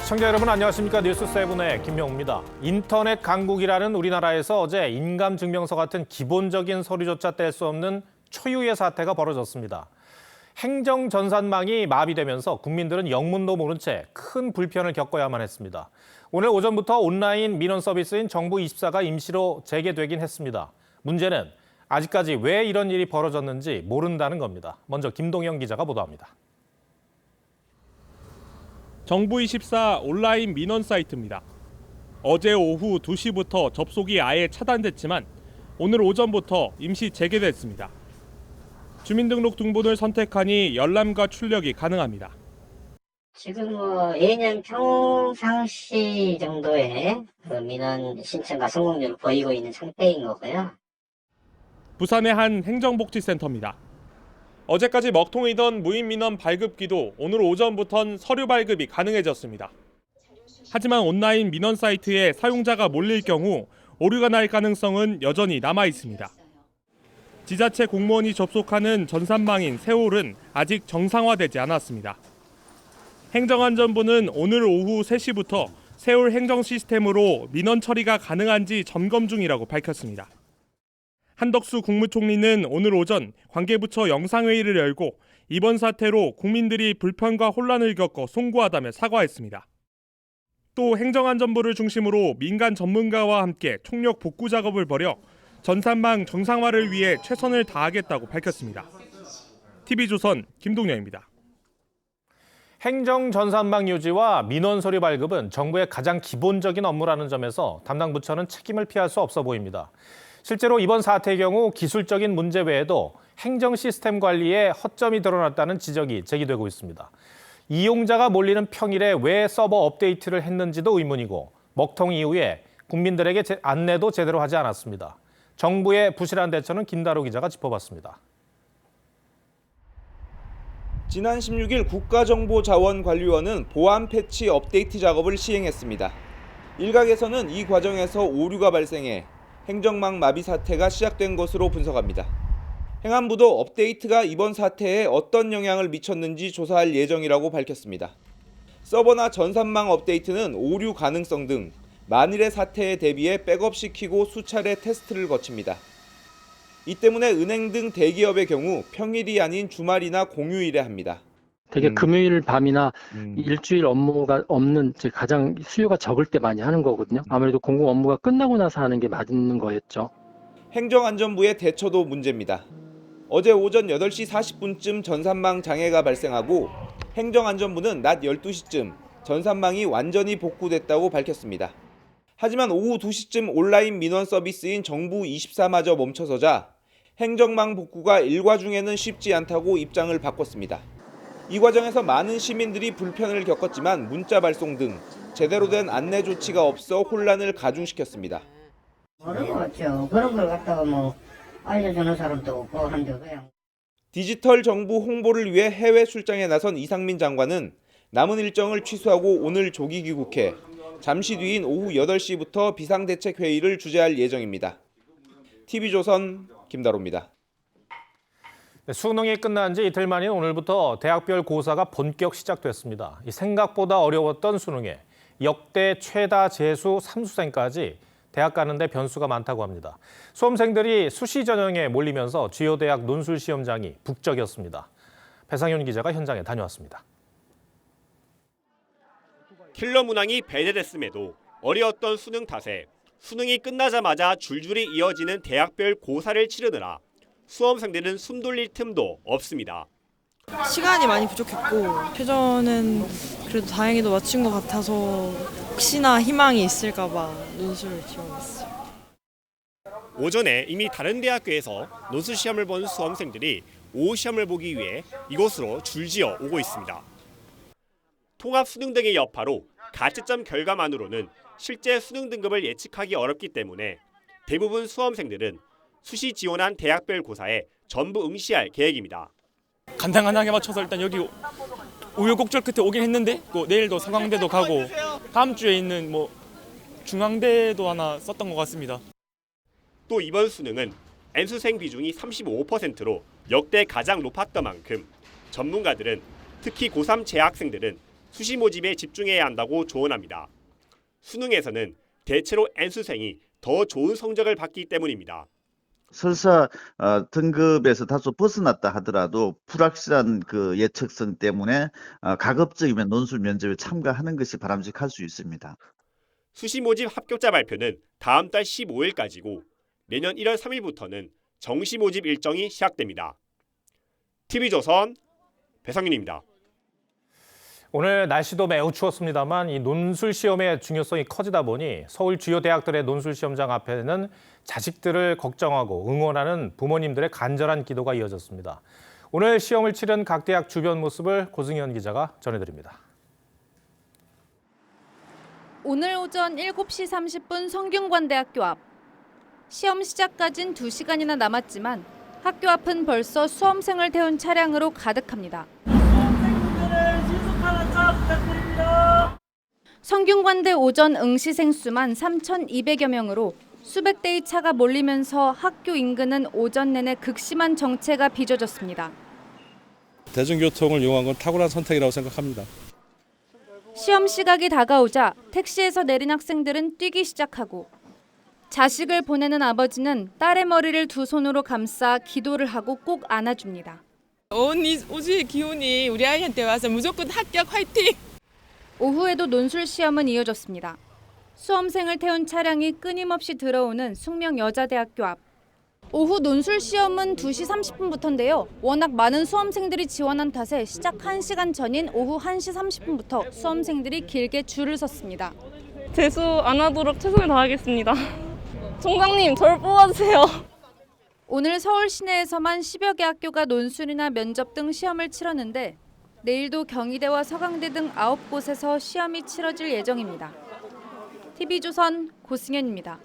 시청자 여러분 안녕하십니까. 뉴스7의 김명우입니다. 인터넷 강국이라는 우리나라에서 어제 인감증명서 같은 기본적인 서류조차 뗄 수 없는 초유의 사태가 벌어졌습니다. 행정전산망이 마비되면서 국민들은 영문도 모른 채 큰 불편을 겪어야만 했습니다. 오늘 오전부터 온라인 민원 서비스인 정부24가 임시로 재개되긴 했습니다. 문제는 아직까지 왜 이런 일이 벌어졌는지 모른다는 겁니다. 먼저 김동영 기자가 보도합니다. 정부24 온라인 민원 사이트입니다. 어제 오후 2시부터 접속이 아예 차단됐지만 오늘 오전부터 임시 재개됐습니다. 주민등록 등본을 선택하니 열람과 출력이 가능합니다. 지금 예년 평상시 정도의 민원 신청과 성공률을 보이고 있는 상태인 거고요. 부산의 한 행정복지센터입니다. 어제까지 먹통이던 무인민원 발급기도 오늘 오전부턴 서류 발급이 가능해졌습니다. 하지만 온라인 민원 사이트에 사용자가 몰릴 경우 오류가 날 가능성은 여전히 남아 있습니다. 지자체 공무원이 접속하는 전산망인 세월은 아직 정상화되지 않았습니다. 행정안전부는 오늘 오후 3시부터 세월 행정 시스템으로 민원 처리가 가능한지 점검 중이라고 밝혔습니다. 한덕수 국무총리는 오늘 오전 관계부처 영상회의를 열고 이번 사태로 국민들이 불편과 혼란을 겪어 송구하다며 사과했습니다. 또 행정안전부를 중심으로 민간 전문가와 함께 총력 복구 작업을 벌여 전산망 정상화를 위해 최선을 다하겠다고 밝혔습니다. TV조선 김동영입니다. 행정전산망 유지와 민원 서류 발급은 정부의 가장 기본적인 업무라는 점에서 담당 부처는 책임을 피할 수 없어 보입니다. 실제로 이번 사태의 경우 기술적인 문제 외에도 행정 시스템 관리에 허점이 드러났다는 지적이 제기되고 있습니다. 이용자가 몰리는 평일에 왜 서버 업데이트를 했는지도 의문이고 먹통 이후에 국민들에게 안내도 제대로 하지 않았습니다. 정부의 부실한 대처는 김다로 기자가 짚어봤습니다. 지난 16일 국가정보자원관리원은 보안 패치 업데이트 작업을 시행했습니다. 일각에서는 이 과정에서 오류가 발생해 행정망 마비 사태가 시작된 것으로 분석합니다. 행안부도 업데이트가 이번 사태에 어떤 영향을 미쳤는지 조사할 예정이라고 밝혔습니다. 서버나 전산망 업데이트는 오류 가능성 등 만일의 사태에 대비해 백업시키고 수차례 테스트를 거칩니다. 이 때문에 은행 등 대기업의 경우 평일이 아닌 주말이나 공휴일에 합니다. 되게 금요일 밤이나 일주일 업무가 없는 가장 수요가 적을 때 많이 하는 거거든요. 아무래도 공공 업무가 끝나고 나서 하는 게 맞는 거였죠. 행정안전부의 대처도 문제입니다. 어제 오전 8시 40분쯤 전산망 장애가 발생하고 행정안전부는 낮 12시쯤 전산망이 완전히 복구됐다고 밝혔습니다. 하지만 오후 2시쯤 온라인 민원 서비스인 정부24마저 멈춰서자 행정망 복구가 일과 중에는 쉽지 않다고 입장을 바꿨습니다. 이 과정에서 많은 시민들이 불편을 겪었지만 문자 발송 등 제대로 된 안내 조치가 없어 혼란을 가중시켰습니다. 어려웠죠. 그런 걸 갖다가 알려주는 사람도 없고 한데 그냥. 디지털 정부 홍보를 위해 해외 출장에 나선 이상민 장관은 남은 일정을 취소하고 오늘 조기 귀국해 잠시 뒤인 오후 8시부터 비상대책회의를 주재할 예정입니다. TV조선 김다로입니다. 수능이 끝난 지 이틀 만인 오늘부터 대학별 고사가 본격 시작됐습니다. 생각보다 어려웠던 수능에 역대 최다 재수 3수생까지 대학 가는데 변수가 많다고 합니다. 수험생들이 수시 전형에 몰리면서 주요 대학 논술 시험장이 북적였습니다. 배상현 기자가 현장에 다녀왔습니다. 킬러 문항이 배제됐음에도 어려웠던 수능 탓에 수능이 끝나자마자 줄줄이 이어지는 대학별 고사를 치르느라 수험생들은 숨 돌릴 틈도 없습니다. 시간이 많이 부족했고 표전은 그래도 다행히도 맞춘 것 같아서 혹시나 희망이 있을까 봐 논술을 지원했어요. 오전에 이미 다른 대학교에서 논술 시험을 본 수험생들이 오후 시험을 보기 위해 이곳으로 줄지어 오고 있습니다. 통합 수능 등의 여파로 가채점 결과만으로는 실제 수능 등급을 예측하기 어렵기 때문에 대부분 수험생들은 수시 지원한 대학별 고사에 전부 응시할 계획입니다. 간당간당하게 맞춰서 일단 여기 우여곡절 끝에 오긴 했는데 내일도 서강대도 가고 다음 주에 있는 중앙대도 하나 썼던 것 같습니다. 또 이번 수능은 N수생 비중이 35%로 역대 가장 높았던 만큼 전문가들은 특히 고3 재학생들은 수시 모집에 집중해야 한다고 조언합니다. 수능에서는 대체로 N수생이 더 좋은 성적을 받기 때문입니다. 설사 등급에서 다소 벗어났다 하더라도 불확실한 그 예측성 때문에 가급적이면 논술 면접에 참가하는 것이 바람직할 수 있습니다. 수시 모집 합격자 발표는 다음 달 15일까지고 내년 1월 3일부터는 정시 모집 일정이 시작됩니다. TV조선 배성윤입니다. 오늘 날씨도 매우 추웠습니다만 이 논술 시험의 중요성이 커지다 보니 서울 주요 대학들의 논술 시험장 앞에는 자식들을 걱정하고 응원하는 부모님들의 간절한 기도가 이어졌습니다. 오늘 시험을 치른 각 대학 주변 모습을 고승현 기자가 전해드립니다. 오늘 오전 7시 30분 성균관대학교 앞. 시험 시작까진 2시간이나 남았지만 학교 앞은 벌써 수험생을 태운 차량으로 가득합니다. 성균관대 오전 응시생 수만 3,200여 명으로 수백 대의 차가 몰리면서 학교 인근은 오전 내내 극심한 정체가 빚어졌습니다. 대중교통을 이용한 건 탁월한 선택이라고 생각합니다. 시험 시각이 다가오자 택시에서 내린 학생들은 뛰기 시작하고 자식을 보내는 아버지는 딸의 머리를 두 손으로 감싸 기도를 하고 꼭 안아줍니다. 온 우주의 기운이 우리 아이한테 와서 무조건 합격 화이팅! 오후에도 논술 시험은 이어졌습니다. 수험생을 태운 차량이 끊임없이 들어오는 숙명여자대학교 앞. 오후 논술 시험은 2시 30분부터인데요. 워낙 많은 수험생들이 지원한 탓에 시작 1시간 전인 오후 1시 30분부터 수험생들이 길게 줄을 섰습니다. 재수 안 하도록 최선을 다하겠습니다. 총장님, 저를 뽑아주세요. 오늘 서울 시내에서만 10여 개 학교가 논술이나 면접 등 시험을 치렀는데 내일도 경희대와 서강대 등 9곳에서 시험이 치러질 예정입니다. TV조선 고승현입니다.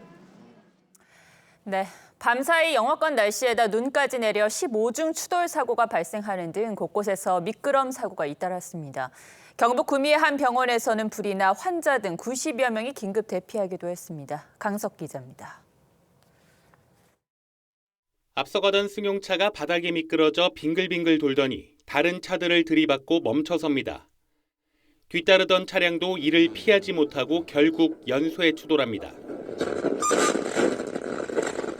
네, 밤사이 영하권 날씨에다 눈까지 내려 15중 추돌 사고가 발생하는 등 곳곳에서 미끄럼 사고가 잇따랐습니다. 경북 구미의 한 병원에서는 불이 나 환자 등 90여 명이 긴급 대피하기도 했습니다. 강석 기자입니다. 앞서가던 승용차가 바닥에 미끄러져 빙글빙글 돌더니 다른 차들을 들이받고 멈춰섭니다. 뒤따르던 차량도 이를 피하지 못하고 결국 연소에 추돌합니다.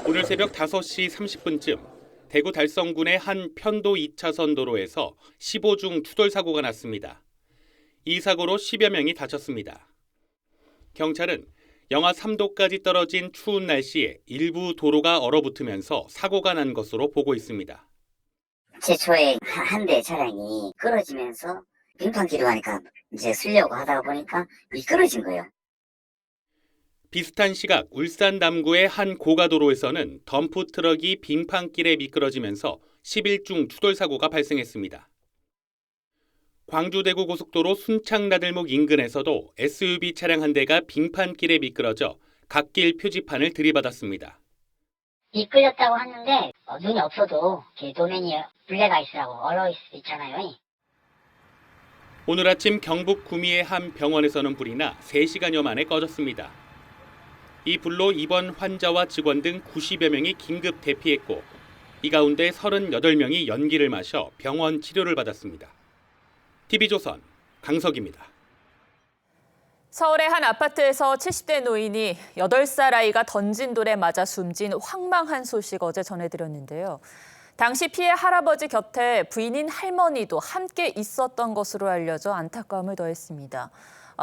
오늘 새벽 5시 30분쯤 대구 달성군의 한 편도 2차선 도로에서 15중 추돌 사고가 났습니다. 이 사고로 10여 명이 다쳤습니다. 경찰은 영하 3도까지 떨어진 추운 날씨에 일부 도로가 얼어붙으면서 사고가 난 것으로 보고 있습니다. 최초에 한 대 차량이 끌어지면서 빙판길을 가니까 이제 쓰려고 하다 보니까 미끄러진 거예요. 비슷한 시각 울산 남구의 한 고가도로에서는 덤프 트럭이 빙판길에 미끄러지면서 11중 추돌 사고가 발생했습니다. 광주 대구 고속도로 순창나들목 인근에서도 SUV 차량 한 대가 빙판길에 미끄러져 갓길 표지판을 들이받았습니다. 미끌렸다고 하는데 눈이 없어도 도면이 블랙아이스라고 얼어 있잖아요. 오늘 아침 경북 구미의 한 병원에서는 불이 나 3시간여 만에 꺼졌습니다. 이 불로 입원 환자와 직원 등 90여 명이 긴급 대피했고 이 가운데 38명이 연기를 마셔 병원 치료를 받았습니다. TV조선 강석입니다. 서울의 한 아파트에서 70대 노인이 8살 아이가 던진 돌에 맞아 숨진 황망한 소식 어제 전해드렸는데요. 당시 피해 할아버지 곁에 부인인 할머니도 함께 있었던 것으로 알려져 안타까움을 더했습니다.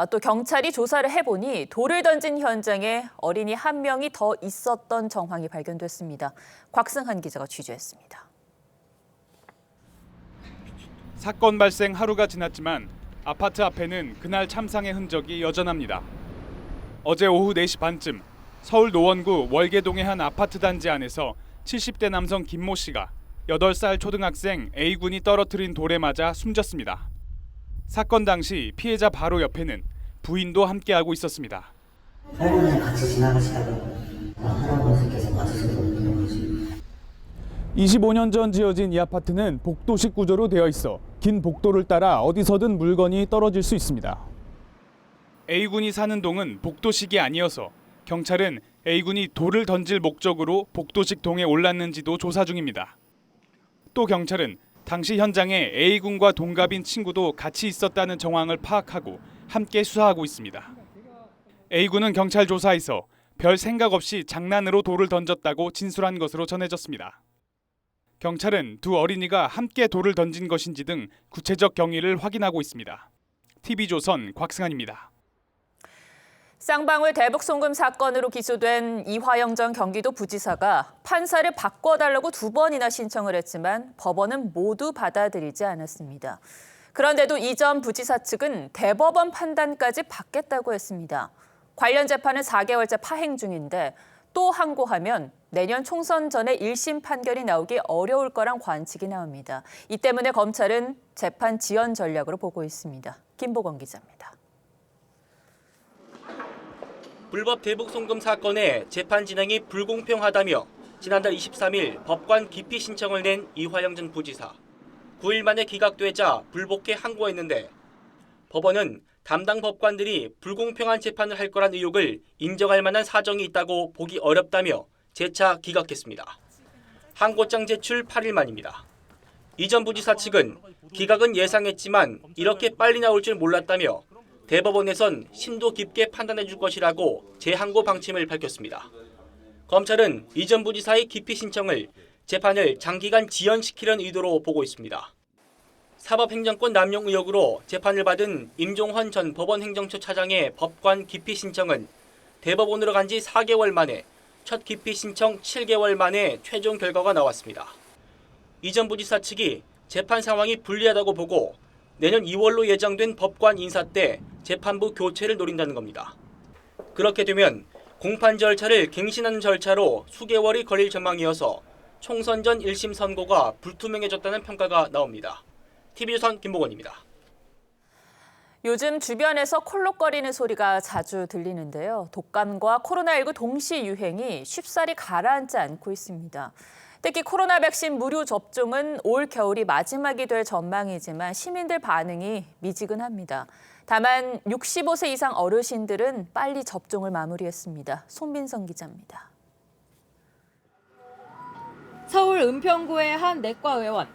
또 경찰이 조사를 해보니 돌을 던진 현장에 어린이 한 명이 더 있었던 정황이 발견됐습니다. 곽승한 기자가 취재했습니다. 사건 발생 하루가 지났지만 아파트 앞에는 그날 참상의 흔적이 여전합니다. 어제 오후 4시 반쯤 서울 노원구 월계동의 한 아파트 단지 안에서 70대 남성 김모 씨가 8살 초등학생 A군이 떨어뜨린 돌에 맞아 숨졌습니다. 사건 당시 피해자 바로 옆에는 부인도 함께하고 있었습니다. 할머니 같이 지나가시다가 할아버지께서 맞으셔서 25년 전 지어진 이 아파트는 복도식 구조로 되어 있어 긴 복도를 따라 어디서든 물건이 떨어질 수 있습니다. A군이 사는 동은 복도식이 아니어서 경찰은 A군이 돌을 던질 목적으로 복도식 동에 올랐는지도 조사 중입니다. 또 경찰은 당시 현장에 A군과 동갑인 친구도 같이 있었다는 정황을 파악하고 함께 수사하고 있습니다. A군은 경찰 조사에서 별 생각 없이 장난으로 돌을 던졌다고 진술한 것으로 전해졌습니다. 경찰은 두 어린이가 함께 돌을 던진 것인지 등 구체적 경위를 확인하고 있습니다. TV조선 곽승환입니다. 쌍방울 대북 송금 사건으로 기소된 이화영 전 경기도 부지사가 판사를 바꿔달라고 2번이나 신청을 했지만 법원은 모두 받아들이지 않았습니다. 그런데도 이 전 부지사 측은 대법원 판단까지 받겠다고 했습니다. 관련 재판은 4개월째 파행 중인데 또 항고하면 내년 총선 전에 1심 판결이 나오기 어려울 거란 관측이 나옵니다. 이 때문에 검찰은 재판 지연 전략으로 보고 있습니다. 김보건 기자입니다. 불법 대북 송금 사건의 재판 진행이 불공평하다며 지난달 23일 법관 기피 신청을 낸 이화영 전 부지사. 9일 만에 기각되자 불복해 항고했는데 법원은 담당 법관들이 불공평한 재판을 할 거란 의혹을 인정할 만한 사정이 있다고 보기 어렵다며 재차 기각했습니다. 항고장 제출 8일 만입니다. 이 전 부지사 측은 기각은 예상했지만 이렇게 빨리 나올 줄 몰랐다며 대법원에선 심도 깊게 판단해 줄 것이라고 재항고 방침을 밝혔습니다. 검찰은 이 전 부지사의 기피 신청을 재판을 장기간 지연시키려는 의도로 보고 있습니다. 사법행정권 남용 의혹으로 재판을 받은 임종환 전 법원행정처 차장의 법관 기피 신청은 대법원으로 간 지 4개월 만에 첫 기피 신청 7개월 만에 최종 결과가 나왔습니다. 이 전 부지사 측이 재판 상황이 불리하다고 보고 내년 2월로 예정된 법관 인사 때 재판부 교체를 노린다는 겁니다. 그렇게 되면 공판 절차를 갱신하는 절차로 수개월이 걸릴 전망이어서 총선 전 1심 선고가 불투명해졌다는 평가가 나옵니다. TV조선 김보건입니다. 요즘 주변에서 콜록거리는 소리가 자주 들리는데요. 독감과 코로나19 동시 유행이 쉽사리 가라앉지 않고 있습니다. 특히 코로나 백신 무료 접종은 올 겨울이 마지막이 될 전망이지만 시민들 반응이 미지근합니다. 다만 65세 이상 어르신들은 빨리 접종을 마무리했습니다. 손민성 기자입니다. 서울 은평구의 한 내과 의원.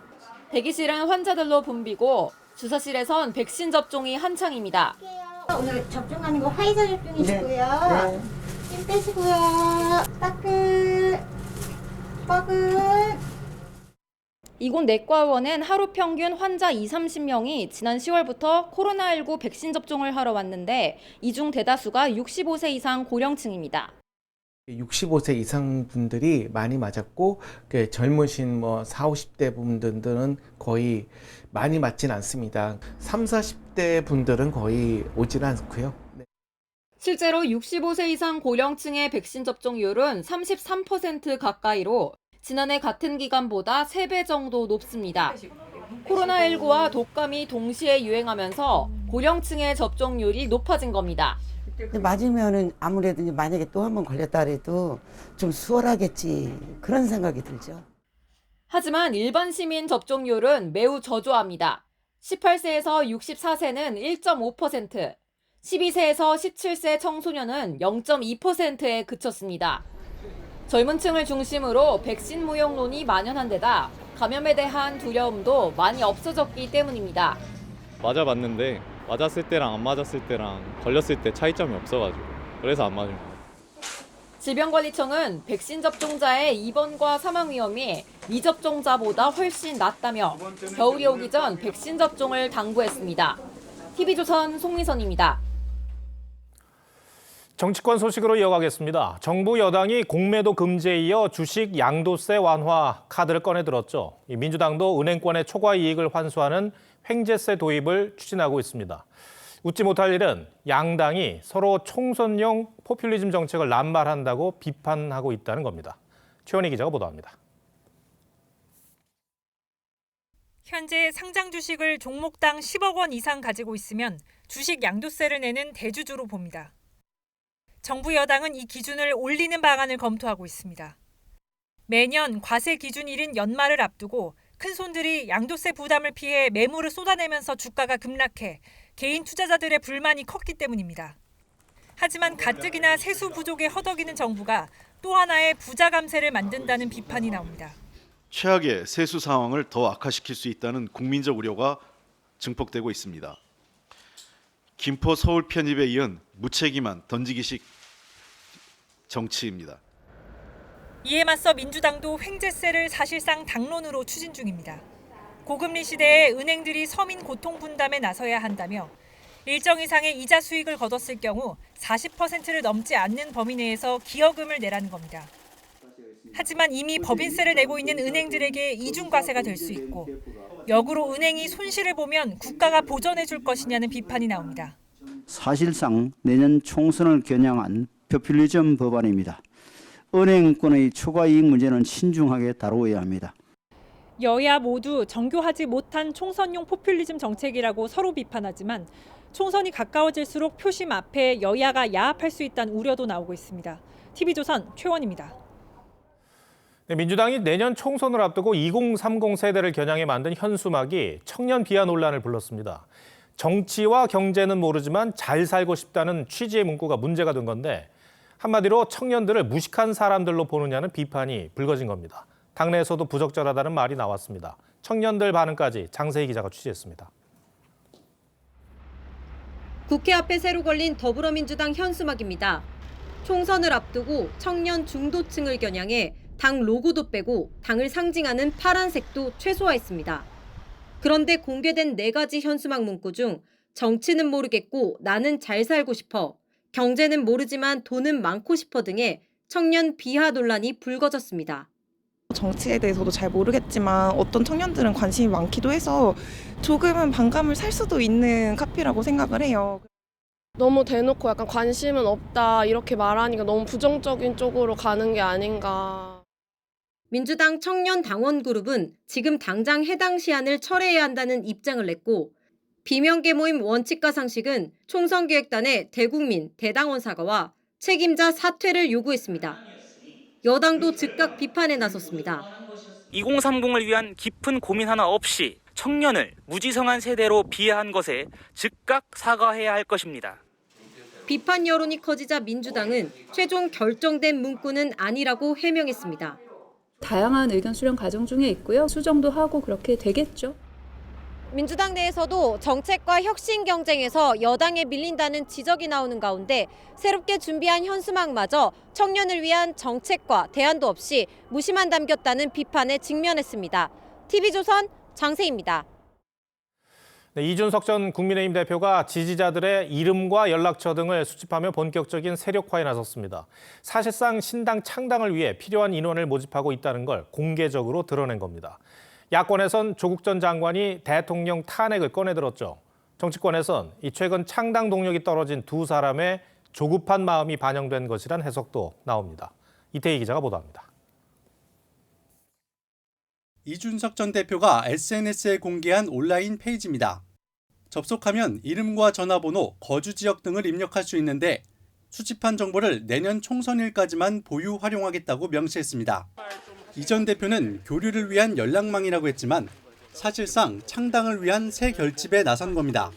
대기실은 환자들로 붐비고 주사실에선 백신 접종이 한창입니다. 오늘 접종하는 거 화이자 접종이시고요. 힘 빼시고요. 따끈. 이곳 내과의원은 하루 평균 환자 20-30명이 지난 10월부터 코로나19 백신 접종을 하러 왔는데 이 중 대다수가 65세 이상 고령층입니다. 65세 이상 분들이 많이 맞았고 젊으신 40, 50대 분들은 거의 많이 맞진 않습니다. 30, 40대 분들은 거의 오지는 않고요. 실제로 65세 이상 고령층의 백신 접종률은 33% 가까이로 지난해 같은 기간보다 3배 정도 높습니다. 코로나19와 독감이 동시에 유행하면서 고령층의 접종률이 높아진 겁니다. 맞으면은 아무래도 만약에 또 한 번 걸렸다 그래도 좀 수월하겠지 그런 생각이 들죠. 하지만 일반 시민 접종률은 매우 저조합니다. 18세에서 64세는 1.5%, 12세에서 17세 청소년은 0.2%에 그쳤습니다. 젊은 층을 중심으로 백신 무용론이 만연한 데다 감염에 대한 두려움도 많이 없어졌기 때문입니다. 맞아봤는데 맞았을 때랑 안 맞았을 때랑 걸렸을 때 차이점이 없어가지고 그래서 안 맞은 거예요. 질병관리청은 백신 접종자의 입원과 사망 위험이 미접종자보다 훨씬 낮다며 겨울이 오기 전 백신 접종을 당부했습니다. TV조선 송미선입니다. 정치권 소식으로 이어가겠습니다. 정부 여당이 공매도 금지에 이어 주식 양도세 완화 카드를 꺼내들었죠. 민주당도 은행권의 초과 이익을 환수하는 횡재세 도입을 추진하고 있습니다. 웃지 못할 일은 양당이 서로 총선용 포퓰리즘 정책을 남발한다고 비판하고 있다는 겁니다. 최원희 기자가 보도합니다. 현재 상장 주식을 종목당 10억 원 이상 가지고 있으면 주식 양도세를 내는 대주주로 봅니다. 정부 여당은 이 기준을 올리는 방안을 검토하고 있습니다. 매년 과세 기준일인 연말을 앞두고 큰손들이 양도세 부담을 피해 매물을 쏟아내면서 주가가 급락해 개인 투자자들의 불만이 컸기 때문입니다. 하지만 가뜩이나 세수 부족에 허덕이는 정부가 또 하나의 부자 감세를 만든다는 비판이 나옵니다. 최악의 세수 상황을 더 악화시킬 수 있다는 국민적 우려가 증폭되고 있습니다. 김포 서울 편입에 이은 무책임한 던지기식 정치입니다. 이에 맞서 민주당도 횡재세를 사실상 당론으로 추진 중입니다. 고금리 시대에 은행들이 서민 고통 분담에 나서야 한다며 일정 이상의 이자 수익을 거뒀을 경우 40%를 넘지 않는 범위 내에서 기여금을 내라는 겁니다. 하지만 이미 법인세를 내고 있는 은행들에게 이중과세가 될 수 있고 역으로 은행이 손실을 보면 국가가 보전해 줄 것이냐는 비판이 나옵니다. 사실상 내년 총선을 겨냥한 포퓰리즘 법안입니다. 은행권의 초과 이익 문제는 신중하게 다루어야 합니다. 여야 모두 정교하지 못한 총선용 포퓰리즘 정책이라고 서로 비판하지만 총선이 가까워질수록 표심 앞에 여야가 야합할 수 있다는 우려도 나오고 있습니다. TV조선 최원입니다. 네, 민주당이 내년 총선을 앞두고 2030 세대를 겨냥해 만든 현수막이 청년 비하 논란을 불렀습니다. 정치와 경제는 모르지만 잘 살고 싶다는 취지의 문구가 문제가 된 건데 한마디로 청년들을 무식한 사람들로 보느냐는 비판이 불거진 겁니다. 당내에서도 부적절하다는 말이 나왔습니다. 청년들 반응까지 장세희 기자가 취재했습니다. 국회 앞에 새로 걸린 더불어민주당 현수막입니다. 총선을 앞두고 청년 중도층을 겨냥해 당 로고도 빼고 당을 상징하는 파란색도 최소화했습니다. 그런데 공개된 4가지 현수막 문구 중 정치는 모르겠고 나는 잘 살고 싶어, 경제는 모르지만 돈은 많고 싶어 등의 청년 비하 논란이 불거졌습니다. 정치에 대해서도 잘 모르겠지만 어떤 청년들은 관심이 많기도 해서 조금은 반감을 살 수도 있는 카피라고 생각을 해요. 너무 대놓고 약간 관심은 없다 이렇게 말하니까 너무 부정적인 쪽으로 가는 게 아닌가. 민주당 청년 당원 그룹은 지금 당장 해당 시안을 철회해야 한다는 입장을 냈고 비명계 모임 원칙과 상식은 총선기획단의 대국민, 대당원 사과와 책임자 사퇴를 요구했습니다. 여당도 즉각 비판에 나섰습니다. 2030을 위한 깊은 고민 하나 없이 청년을 무지성한 세대로 비하한 것에 즉각 사과해야 할 것입니다. 비판 여론이 커지자 민주당은 최종 결정된 문구는 아니라고 해명했습니다. 다양한 의견 수렴 과정 중에 있고요. 수정도 하고 그렇게 되겠죠. 민주당 내에서도 정책과 혁신 경쟁에서 여당에 밀린다는 지적이 나오는 가운데 새롭게 준비한 현수막마저 청년을 위한 정책과 대안도 없이 무심한 담겼다는 비판에 직면했습니다. TV조선 장세희입니다. 네, 이준석 전 국민의힘 대표가 지지자들의 이름과 연락처 등을 수집하며 본격적인 세력화에 나섰습니다. 사실상 신당 창당을 위해 필요한 인원을 모집하고 있다는 걸 공개적으로 드러낸 겁니다. 야권에선 조국 전 장관이 대통령 탄핵을 꺼내들었죠. 정치권에선 이 최근 창당 동력이 떨어진 두 사람의 조급한 마음이 반영된 것이란 해석도 나옵니다. 이태희 기자가 보도합니다. 이준석 전 대표가 SNS에 공개한 온라인 페이지입니다. 접속하면 이름과 전화번호, 거주 지역 등을 입력할 수 있는데 수집한 정보를 내년 총선일까지만 보유 활용하겠다고 명시했습니다. 이 전 대표는 교류를 위한 연락망이라고 했지만 사실상 창당을 위한 새 결집에 나선 겁니다.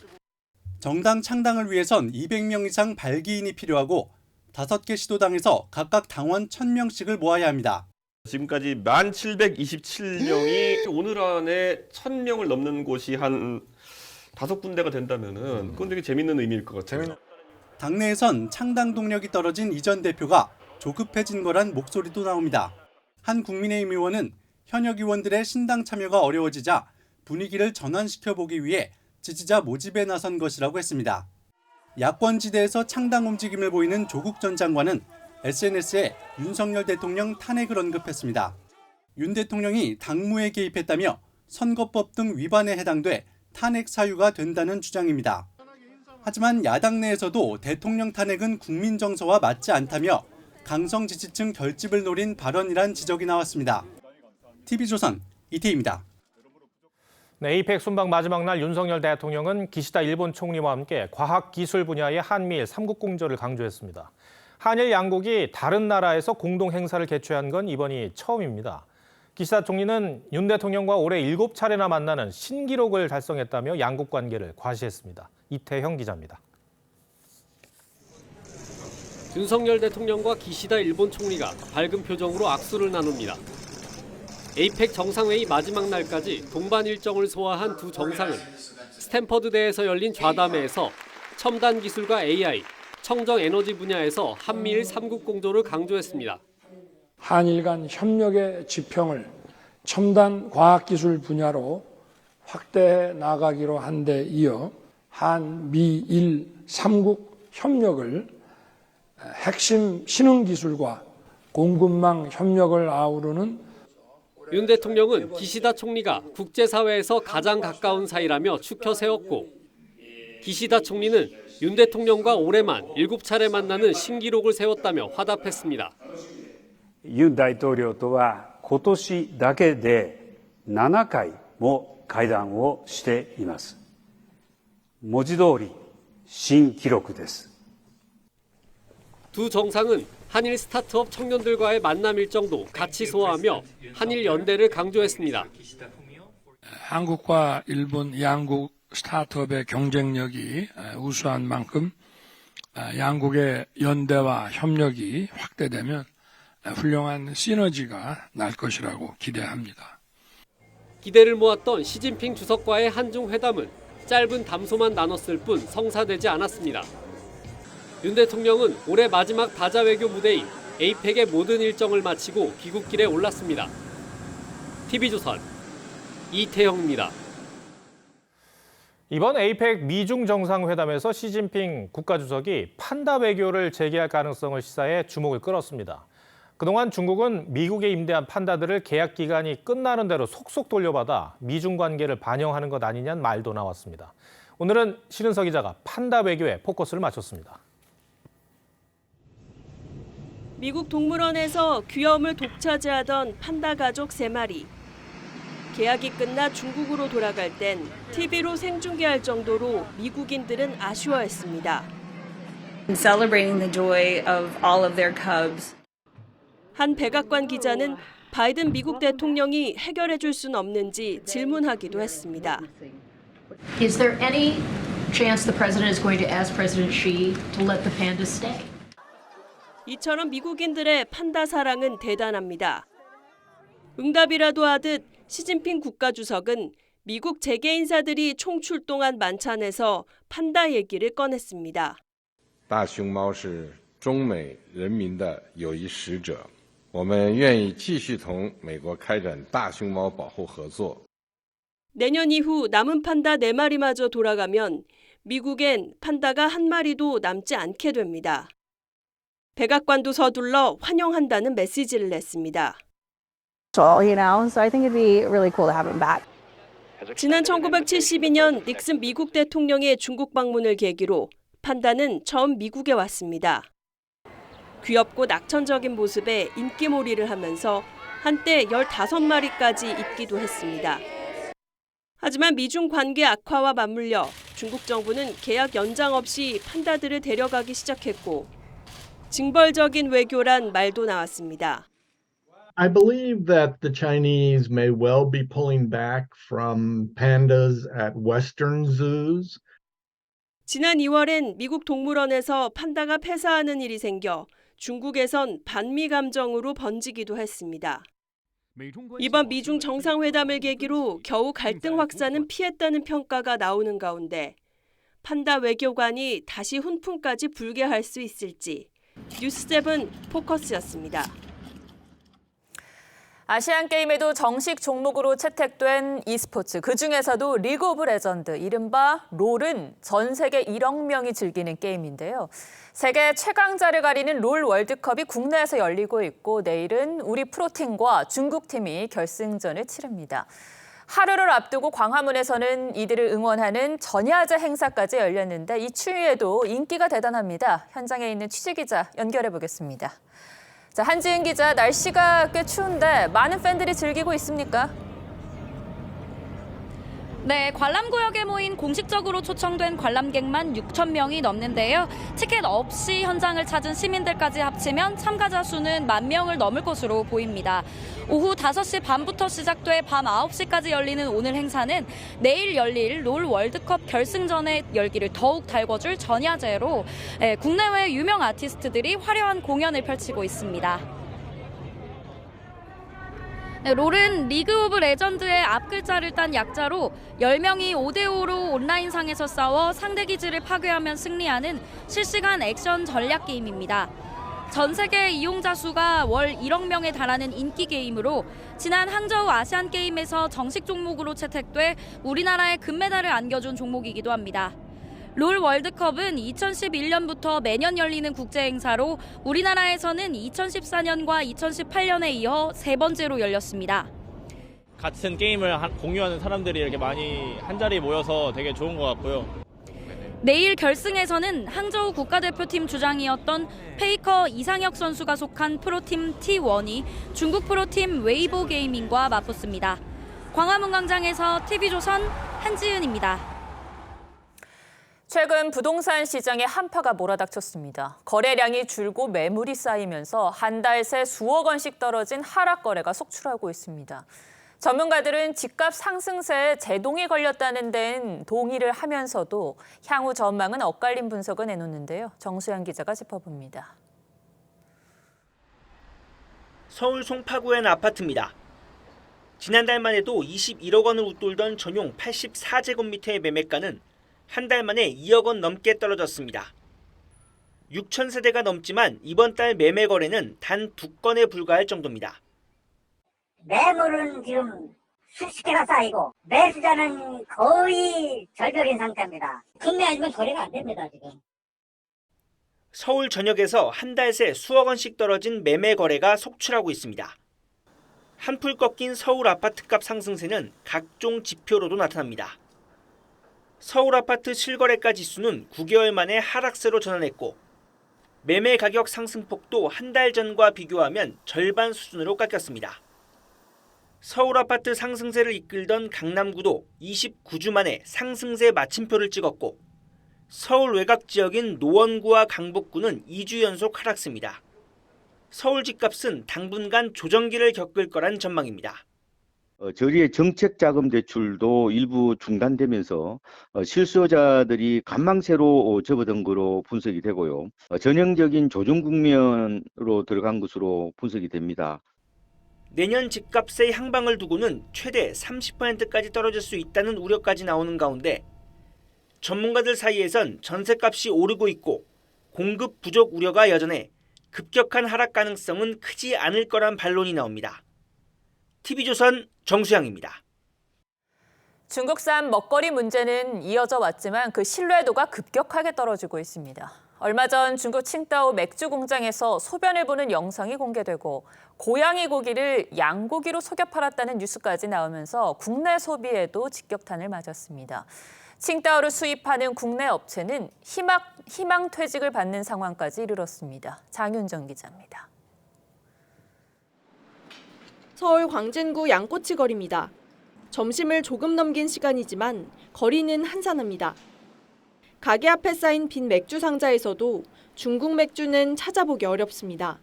정당 창당을 위해선 200명 이상 발기인이 필요하고 5개 시도당에서 각각 당원 1000명씩을 모아야 합니다. 지금까지 1727명이 오늘 안에 1000명을 넘는 곳이 한 5군데가 된다면은 그건 되게 재밌는 의미일 것 같아요. 당내에선 창당 동력이 떨어진 이 전 대표가 조급해진 거란 목소리도 나옵니다. 한 국민의힘 의원은 현역 의원들의 신당 참여가 어려워지자 분위기를 전환시켜보기 위해 지지자 모집에 나선 것이라고 했습니다. 야권 지대에서 창당 움직임을 보이는 조국 전 장관은 SNS에 윤석열 대통령 탄핵을 언급했습니다. 윤 대통령이 당무에 개입했다며 선거법 등 위반에 해당돼 탄핵 사유가 된다는 주장입니다. 하지만 야당 내에서도 대통령 탄핵은 국민 정서와 맞지 않다며 강성 지지층 결집을 노린 발언이란 지적이 나왔습니다. TV조선 이태희입니다. 네, 에이펙 순방 마지막 날 윤석열 대통령은 기시다 일본 총리와 함께 과학기술 분야의 한미일 3국 공조를 강조했습니다. 한일 양국이 다른 나라에서 공동 행사를 개최한 건 이번이 처음입니다. 기시다 총리는 윤 대통령과 올해 7차례나 만나는 신기록을 달성했다며 양국 관계를 과시했습니다. 이태형 기자입니다. 윤석열 대통령과 기시다 일본 총리가 밝은 표정으로 악수를 나눕니다. 에이펙 정상회의 마지막 날까지 동반 일정을 소화한 두 정상은 스탠퍼드대에서 열린 좌담회에서 첨단 기술과 AI, 청정 에너지 분야에서 한미일 3국 공조를 강조했습니다. 한일 간 협력의 지평을 첨단 과학기술 분야로 확대해 나가기로 한 데 이어 한미일 3국 협력을 핵심 신흥기술과 공급망 협력을 아우르는 윤 대통령은 기시다 총리가 국제사회에서 가장 가까운 사이라며 추켜 세웠고 기시다 총리는 윤 대통령과 올해만 7차례 만나는 신기록을 세웠다며 화답했습니다. ユン大統領とは今年だけで7回も会談をしています。文字通り新記録です。 두 정상은 한일 스타트업 청년들과의 만남 일정도 같이 소화하며 한일 연대를 강조했습니다. 한국과 일본 양국 스타트업의 경쟁력이 우수한 만큼 양국의 연대와 협력이 확대되면 훌륭한 시너지가 날 것이라고 기대합니다. 기대를 모았던 시진핑 주석과의 한중 회담은 짧은 담소만 나눴을 뿐 성사되지 않았습니다. 윤 대통령은 올해 마지막 다자 외교 무대인 에이펙의 모든 일정을 마치고 귀국길에 올랐습니다. TV조선 이태영입니다. 이번 에이펙 미중 정상회담에서 시진핑 국가주석이 판다 외교를 재개할 가능성을 시사해 주목을 끌었습니다. 그동안 중국은 미국에 임대한 판다들을 계약 기간이 끝나는 대로 속속 돌려받아 미중 관계를 반영하는 것 아니냐는 말도 나왔습니다. 오늘은 신은석 기자가 판다 외교에 포커스를 맞췄습니다. 미국 동물원에서 귀여움을 독차지하던 판다 가족 3마리. 계약이 끝나 중국으로 돌아갈 땐 TV로 생중계할 정도로 미국인들은 아쉬워했습니다. Celebrating the joy of all of their cubs. 한 백악관 기자는 바이든 미국 대통령이 해결해 줄 수는 없는지 질문하기도 했습니다. Is there any chance the president is going to ask President Xi to let the pandas stay? 이처럼 미국인들의 판다 사랑은 대단합니다. 응답이라도 하듯 시진핑 국가주석은 미국 재계 인사들이 총출동한 만찬에서 판다 얘기를 꺼냈습니다. 大熊猫是中美人民的友谊使者，我们愿意继续同美国开展大熊猫保护合作。 내년 이후 남은 판다 4마리마저 돌아가면 미국엔 판다가 한 마리도 남지 않게 됩니다. 백악관도 서둘러 환영한다는 메시지를 냈습니다. So I think it'd be really cool to have him back. 지난 1972년 닉슨 미국 대통령의 중국 방문을 계기로 판다는 처음 미국에 왔습니다. 귀엽고 낙천적인 모습에 인기몰이를 하면서 한때 15마리까지 있기도 했습니다. 하지만 미중 관계 악화와 맞물려 중국 정부는 계약 연장 없이 판다들을 데려가기 시작했고 징벌적인 외교란 말도 나왔습니다. I believe that the Chinese may well be pulling back from pandas at Western zoos. 지난 2월엔 미국 동물원에서 판다가 폐사하는 일이 생겨 중국에선 반미 감정으로 번지기도 했습니다. 이번 미중 정상회담을 계기로 겨우 갈등 확산은 피했다는 평가가 나오는 가운데 판다 외교관이 다시 훈풍까지 불게 할 수 있을지 뉴스7 포커스였습니다. 아시안게임에도 정식 종목으로 채택된 e스포츠, 그중에서도 리그 오브 레전드, 이른바 롤은 전 세계 1억 명이 즐기는 게임인데요. 세계 최강자를 가리는 롤 월드컵이 국내에서 열리고 있고 내일은 우리 프로팀과 중국팀이 결승전을 치릅니다. 하루를 앞두고 광화문에서는 이들을 응원하는 전야제 행사까지 열렸는데 이 추위에도 인기가 대단합니다. 현장에 있는 취재기자 연결해 보겠습니다. 자, 한지은 기자, 날씨가 꽤 추운데 많은 팬들이 즐기고 있습니까? 네, 관람구역에 모인 공식적으로 초청된 관람객만 6천 명이 넘는데요. 티켓 없이 현장을 찾은 시민들까지 합치면 참가자 수는 1만 명을 넘을 것으로 보입니다. 오후 5시 반부터 시작돼 밤 9시까지 열리는 오늘 행사는 내일 열릴 롤 월드컵 결승전의 열기를 더욱 달궈줄 전야제로 국내외 유명 아티스트들이 화려한 공연을 펼치고 있습니다. 롤은 리그 오브 레전드의 앞글자를 딴 약자로 10명이 5대5로 온라인상에서 싸워 상대 기지를 파괴하면 승리하는 실시간 액션 전략 게임입니다. 전 세계 이용자 수가 월 1억 명에 달하는 인기 게임으로 지난 항저우 아시안 게임에서 정식 종목으로 채택돼 우리나라에 금메달을 안겨준 종목이기도 합니다. 롤 월드컵은 2011년부터 매년 열리는 국제 행사로 우리나라에서는 2014년과 2018년에 이어 3번째로 열렸습니다. 같은 게임을 공유하는 사람들이 이렇게 많이 한자리에 모여서 되게 좋은 것 같고요. 내일 결승에서는 항저우 국가대표팀 주장이었던 페이커 이상혁 선수가 속한 프로팀 T1이 중국 프로팀 웨이보 게이밍과 맞붙습니다. 광화문 광장에서 TV조선 한지은입니다. 최근 부동산 시장에 한파가 몰아닥쳤습니다. 거래량이 줄고 매물이 쌓이면서 한 달 새 수억 원씩 떨어진 하락 거래가 속출하고 있습니다. 전문가들은 집값 상승세에 제동이 걸렸다는 데는 동의를 하면서도 향후 전망은 엇갈린 분석을 내놓는데요. 정수영 기자가 짚어봅니다. 서울 송파구의 아파트입니다. 지난달만 해도 21억 원을 웃돌던 전용 84제곱미터의 매매가는 한 달 만에 2억 원 넘게 떨어졌습니다. 6천 세대가 넘지만 이번 달 매매 거래는 단 2건에 불과할 정도입니다. 매물은 지금 수십 개가 쌓이고 매수자는 거의 절벽인 상태입니다. 국내 아니면 거래가 안 됩니다, 지금. 서울 전역에서 한 달 새 수억 원씩 떨어진 매매 거래가 속출하고 있습니다. 한풀 꺾인 서울 아파트값 상승세는 각종 지표로도 나타납니다. 서울 아파트 실거래가 지수는 9개월 만에 하락세로 전환했고 매매 가격 상승폭도 한 달 전과 비교하면 절반 수준으로 깎였습니다. 서울 아파트 상승세를 이끌던 강남구도 29주 만에 상승세 마침표를 찍었고 서울 외곽 지역인 노원구와 강북구는 2주 연속 하락세입니다. 서울 집값은 당분간 조정기를 겪을 거란 전망입니다. 저리의 정책 자금 대출도 일부 중단되면서 실수요자들이 관망세로 접어든 거로 분석이 되고요. 전형적인 조정 국면으로 들어간 것으로 분석이 됩니다. 내년 집값의 향방을 두고는 최대 30%까지 떨어질 수 있다는 우려까지 나오는 가운데 전문가들 사이에선 전셋값이 오르고 있고 공급 부족 우려가 여전해 급격한 하락 가능성은 크지 않을 거란 반론이 나옵니다. TV조선 정수양입니다. 중국산 먹거리 문제는 이어져 왔지만 그 신뢰도가 급격하게 떨어지고 있습니다. 얼마 전 중국 칭다오 맥주 공장에서 소변을 보는 영상이 공개되고 고양이 고기를 양고기로 속여 팔았다는 뉴스까지 나오면서 국내 소비에도 직격탄을 맞았습니다. 칭다오를 수입하는 국내 업체는 희망퇴직을 받는 상황까지 이르렀습니다. 장윤정 기자입니다. 서울 광진구 양꼬치 거리입니다. 점심을 조금 넘긴 시간이지만 거리는 한산합니다. 가게 앞에 쌓인 빈 맥주 상자에서도 중국 맥주는 찾아보기 어렵습니다.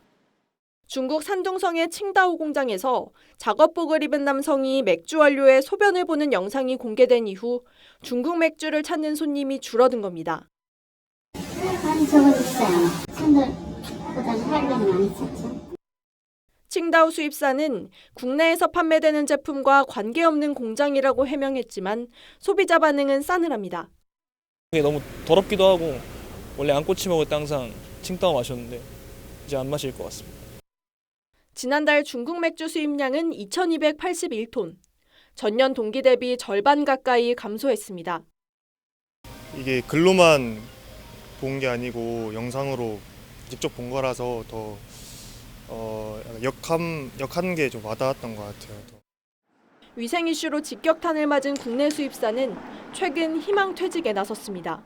중국 산둥성의 칭다오 공장에서 작업복을 입은 남성이 맥주 원료에 소변을 보는 영상이 공개된 이후 중국 맥주를 찾는 손님이 줄어든 겁니다. 많이 적어졌어요. 선들보다는 할인이 많이 찼죠. 칭다오 수입사는 국내에서 판매되는 제품과 관계없는 공장이라고 해명했지만 소비자 반응은 싸늘합니다. 너무 더럽기도 하고 원래 양꼬치 먹을 때 항상 칭따오 마셨는데 이제 안 마실 것 같습니다. 지난달 중국 맥주 수입량은 2,281톤. 전년 동기 대비 절반 가까이 감소했습니다. 이게 글로만 본 게 아니고 영상으로 직접 본 거라서 더 역한 게 좀 와닿았던 것 같아요. 위생 이슈로 직격탄을 맞은 국내 수입사는 최근 희망퇴직에 나섰습니다.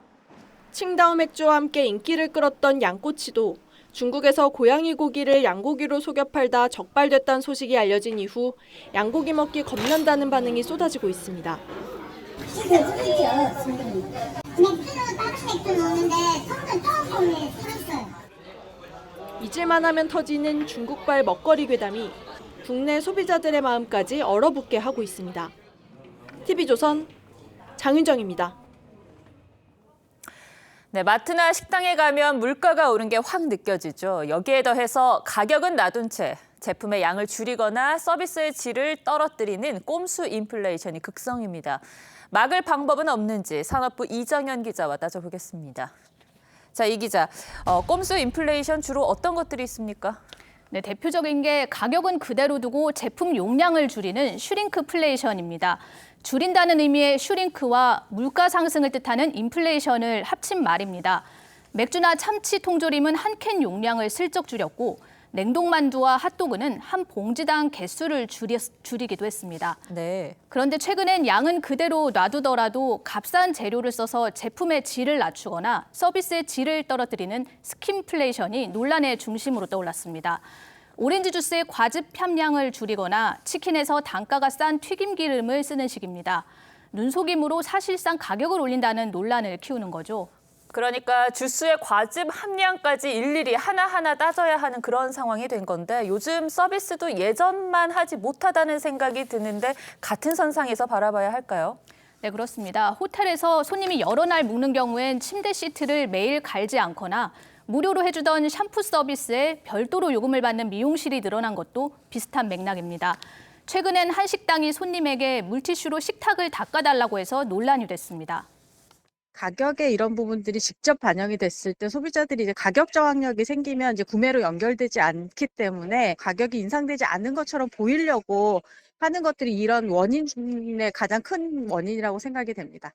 칭다오 맥주와 함께 인기를 끌었던 양꼬치도 중국에서 고양이 고기를 양고기로 속여 팔다 적발됐다는 소식이 알려진 이후 양고기 먹기 겁난다는 반응이 쏟아지고 있습니다. 잊을만 하면 터지는 중국발 먹거리 괴담이 국내 소비자들의 마음까지 얼어붙게 하고 있습니다. TV조선 장윤정입니다. 네, 마트나 식당에 가면 물가가 오른 게 확 느껴지죠. 여기에 더해서 가격은 놔둔 채 제품의 양을 줄이거나 서비스의 질을 떨어뜨리는 꼼수 인플레이션이 극성입니다. 막을 방법은 없는지 산업부 이정현 기자와 따져보겠습니다. 자, 이 기자, 꼼수 인플레이션 주로 어떤 것들이 있습니까? 네, 대표적인 게 가격은 그대로 두고 제품 용량을 줄이는 슈링크플레이션입니다. 줄인다는 의미의 슈링크와 물가 상승을 뜻하는 인플레이션을 합친 말입니다. 맥주나 참치 통조림은 한 캔 용량을 슬쩍 줄였고 냉동만두와 핫도그는 한 봉지당 개수를 줄이기도 했습니다. 네. 그런데 최근엔 양은 그대로 놔두더라도 값싼 재료를 써서 제품의 질을 낮추거나 서비스의 질을 떨어뜨리는 스킨플레이션이 논란의 중심으로 떠올랐습니다. 오렌지 주스의 과즙 함량을 줄이거나 치킨에서 단가가 싼 튀김기름을 쓰는 식입니다. 눈속임으로 사실상 가격을 올린다는 논란을 키우는 거죠. 그러니까 주스의 과즙 함량까지 일일이 하나하나 따져야 하는 그런 상황이 된 건데 요즘 서비스도 예전만 하지 못하다는 생각이 드는데 같은 선상에서 바라봐야 할까요? 네, 그렇습니다. 호텔에서 손님이 여러 날 묵는 경우엔 침대 시트를 매일 갈지 않거나 무료로 해주던 샴푸 서비스에 별도로 요금을 받는 미용실이 늘어난 것도 비슷한 맥락입니다. 최근엔 한 식당이 손님에게 물티슈로 식탁을 닦아달라고 해서 논란이 됐습니다. 가격에 이런 부분들이 직접 반영이 됐을 때 소비자들이 이제 가격 저항력이 생기면 이제 구매로 연결되지 않기 때문에 가격이 인상되지 않는 것처럼 보이려고 하는 것들이 이런 원인의 가장 큰 원인이라고 생각이 됩니다.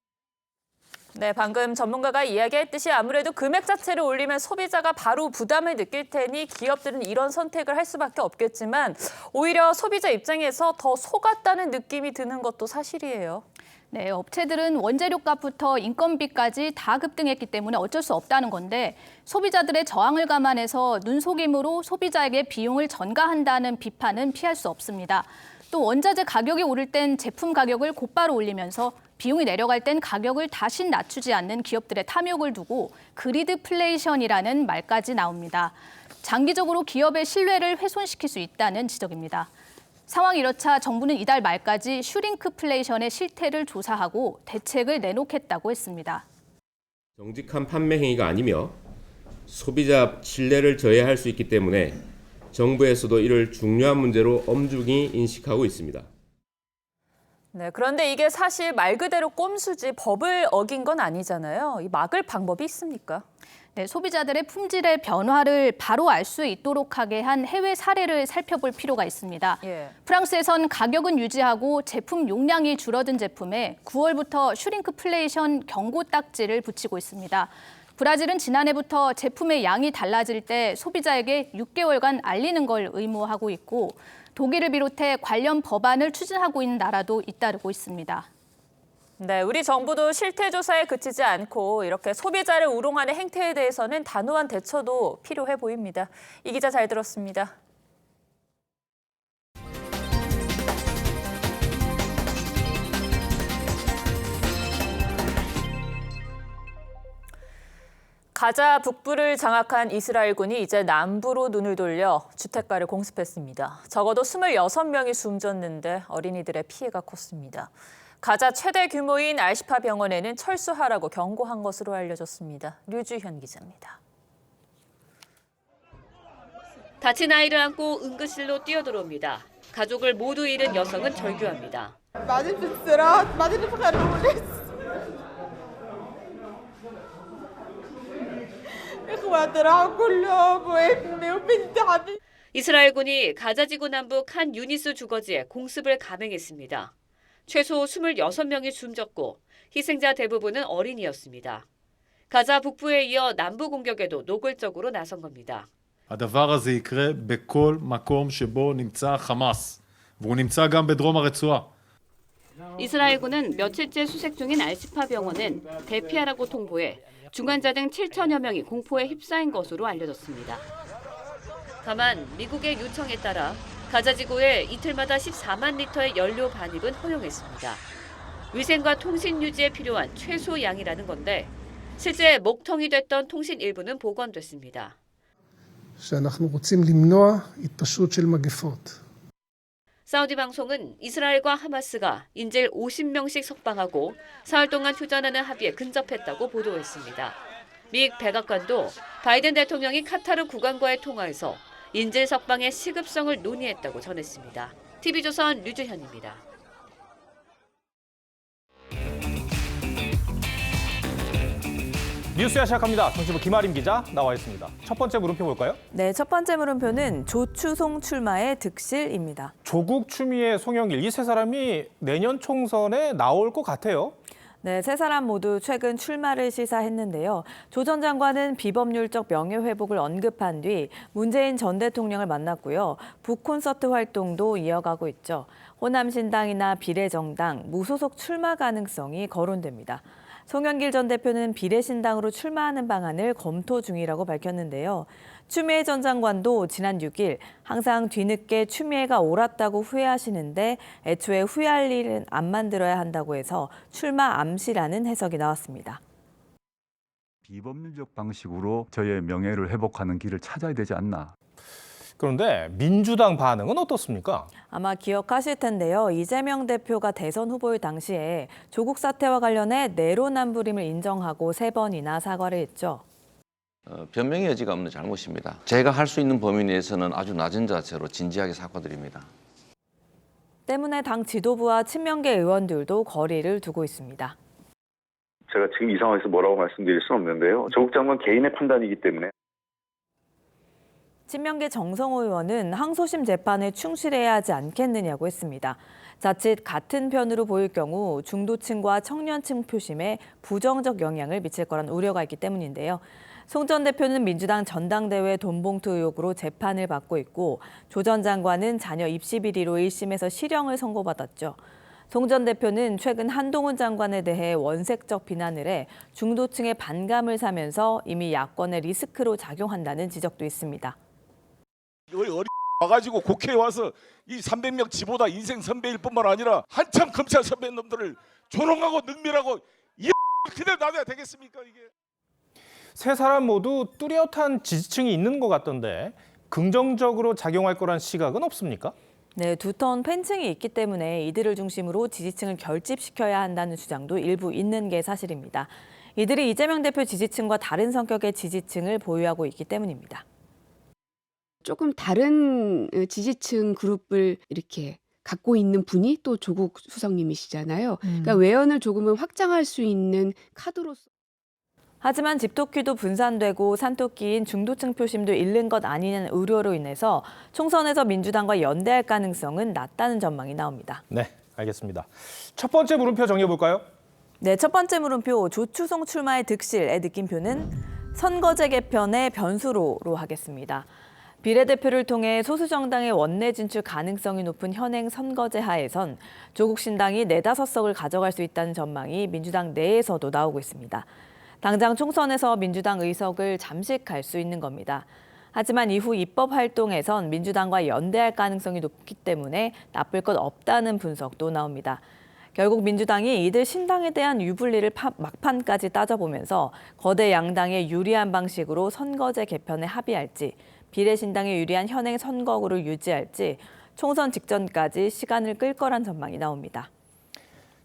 네, 방금 전문가가 이야기했듯이 아무래도 금액 자체를 올리면 소비자가 바로 부담을 느낄 테니 기업들은 이런 선택을 할 수밖에 없겠지만 오히려 소비자 입장에서 더 속았다는 느낌이 드는 것도 사실이에요. 네, 업체들은 원재료값부터 인건비까지 다 급등했기 때문에 어쩔 수 없다는 건데 소비자들의 저항을 감안해서 눈속임으로 소비자에게 비용을 전가한다는 비판은 피할 수 없습니다. 또 원자재 가격이 오를 땐 제품 가격을 곧바로 올리면서 비용이 내려갈 땐 가격을 다시 낮추지 않는 기업들의 탐욕을 두고 그리드플레이션이라는 말까지 나옵니다. 장기적으로 기업의 신뢰를 훼손시킬 수 있다는 지적입니다. 상황이 이렇자 정부는 이달 말까지 슈링크플레이션의 실태를 조사하고 대책을 내놓겠다고 했습니다. 정직한 판매 행위가 아니며 소비자 신뢰를 저해할 수 있기 때문에 정부에서도 이를 중요한 문제로 엄중히 인식하고 있습니다. 네, 그런데 이게 사실 말 그대로 꼼수지 법을 어긴 건 아니잖아요. 이 막을 방법이 있습니까? 네, 소비자들의 품질의 변화를 바로 알 수 있도록 하게 한 해외 사례를 살펴볼 필요가 있습니다. 프랑스에선 가격은 유지하고 제품 용량이 줄어든 제품에 9월부터 슈링크플레이션 경고 딱지를 붙이고 있습니다. 브라질은 지난해부터 제품의 양이 달라질 때 소비자에게 6개월간 알리는 걸 의무화하고 있고 독일을 비롯해 관련 법안을 추진하고 있는 나라도 잇따르고 있습니다. 네, 우리 정부도 실태 조사에 그치지 않고 이렇게 소비자를 우롱하는 행태에 대해서는 단호한 대처도 필요해 보입니다. 이 기자 잘 들었습니다. 가자 북부를 장악한 이스라엘군이 이제 남부로 눈을 돌려 주택가를 공습했습니다. 적어도 26명이 숨졌는데 어린이들의 피해가 컸습니다. 가자 최대 규모인 알시파 병원에는 철수하라고 경고한 것으로 알려졌습니다. 류주현 기자입니다. 다친 아이를 안고 응급실로 뛰어들어옵니다. 가족을 모두 잃은 여성은 절규합니다. 이스라엘군이 가자지구 남북 한 유니스 주거지에 공습을 감행했습니다. 최소 26명이 숨졌고 희생자 대부분은 어린이였습니다. 가자 북부에 이어 남부 공격에도 노골적으로 나선 겁니다. הדבר הזה יקרה בכל מקום שבו נמצא חמאס, והוא נמצא גם בדרום הרצועה. 이스라엘군은 며칠째 수색 중인 알시파 병원은 대피하라고 통보해 중환자 등 7천여 명이 공포에 휩싸인 것으로 알려졌습니다. 다만 미국의 요청에 따라 가자지구에 이틀마다 14만 리터의 연료 반입은 허용했습니다. 위생과 통신 유지에 필요한 최소 양이라는 건데 실제 먹통이 됐던 통신 일부는 복원됐습니다. שאנחנו רוצים למנוע התפשטות של מגפות. 사우디 방송은 이스라엘과 하마스가 인질 50명씩 석방하고 사흘 동안 휴전하는 합의에 근접했다고 보도했습니다. 미 백악관도 바이든 대통령이 카타르 국왕과의 통화에서 인재 석방의 시급성을 논의했다고 전했습니다. TV조선 류주현입니다. 뉴스야 시작합니다. 정치부 김아림 기자 나와 있습니다. 첫 번째 물음표 볼까요? 네, 첫 번째 물음표는 조추송 출마의 득실입니다. 조국 추미애 송영길 이 세 사람이 내년 총선에 나올 것 같아요. 네, 세 사람 모두 최근 출마를 시사했는데요. 조 전 장관은 비법률적 명예회복을 언급한 뒤 문재인 전 대통령을 만났고요. 북콘서트 활동도 이어가고 있죠. 호남신당이나 비례정당, 무소속 출마 가능성이 거론됩니다. 송영길 전 대표는 비례신당으로 출마하는 방안을 검토 중이라고 밝혔는데요. 추미애 전 장관도 지난 6일 항상 뒤늦게 추미애가 옳았다고 후회하시는데 애초에 후회할 일은 안 만들어야 한다고 해서 출마 암시라는 해석이 나왔습니다. 비법률적 방식으로 저의 명예를 회복하는 길을 찾아야 되지 않나. 그런데 민주당 반응은 어떻습니까? 아마 기억하실 텐데요. 이재명 대표가 대선 후보일 당시에 조국 사태와 관련해 내로남불임을 인정하고 3번이나 사과를 했죠. 변명의 여지가 없는 잘못입니다. 제가 할 수 있는 범위 내에서는 아주 낮은 자세로 진지하게 사과드립니다. 때문에 당 지도부와 친명계 의원들도 거리를 두고 있습니다. 제가 지금 이 상황에서 뭐라고 말씀드릴 수는 없는데요. 조국 장관 개인의 판단이기 때문에. 친명계 정성호 의원은 항소심 재판에 충실해야 하지 않겠느냐고 했습니다. 자칫 같은 편으로 보일 경우 중도층과 청년층 표심에 부정적 영향을 미칠 거란 우려가 있기 때문인데요. 송 전 대표는 민주당 전당대회 돈봉투 의혹으로 재판을 받고 있고 조 전 장관은 자녀 입시 비리로 1심에서 실형을 선고받았죠. 송 전 대표는 최근 한동훈 장관에 대해 원색적 비난을 해 중도층의 반감을 사면서 이미 야권의 리스크로 작용한다는 지적도 있습니다. 와가지고 국회에 와서 이 300명 지보다 인생 선배일 뿐만 아니라 한참 검찰 선배놈들을 조롱하고 능멸하고 이 그대로 놔둬야 되겠습니까 이게? 세 사람 모두 뚜렷한 지지층이 있는 것 같던데 긍정적으로 작용할 거란 시각은 없습니까? 네, 두터운 팬층이 있기 때문에 이들을 중심으로 지지층을 결집시켜야 한다는 주장도 일부 있는 게 사실입니다. 이들이 이재명 대표 지지층과 다른 성격의 지지층을 보유하고 있기 때문입니다. 조금 다른 지지층 그룹을 이렇게 갖고 있는 분이 또 조국 수석님이시잖아요. 그러니까 외연을 조금은 확장할 수 있는 카드로서. 하지만 집토끼도 분산되고 산토끼인 중도층 표심도 잃는 것 아니냐는 우려로 인해서 총선에서 민주당과 연대할 가능성은 낮다는 전망이 나옵니다. 네, 알겠습니다. 첫 번째 물음표 정해볼까요? 네, 첫 번째 물음표 조추송 출마의 득실의 느낌표는 선거제 개편의 변수로 하겠습니다. 비례대표를 통해 소수정당의 원내 진출 가능성이 높은 현행 선거제 하에선 조국 신당이 4-5석을 가져갈 수 있다는 전망이 민주당 내에서도 나오고 있습니다. 당장 총선에서 민주당 의석을 잠식할 수 있는 겁니다. 하지만 이후 입법 활동에선 민주당과 연대할 가능성이 높기 때문에 나쁠 것 없다는 분석도 나옵니다. 결국 민주당이 이들 신당에 대한 유불리를 막판까지 따져보면서 거대 양당에 유리한 방식으로 선거제 개편에 합의할지 비례신당에 유리한 현행 선거구를 유지할지 총선 직전까지 시간을 끌 거란 전망이 나옵니다.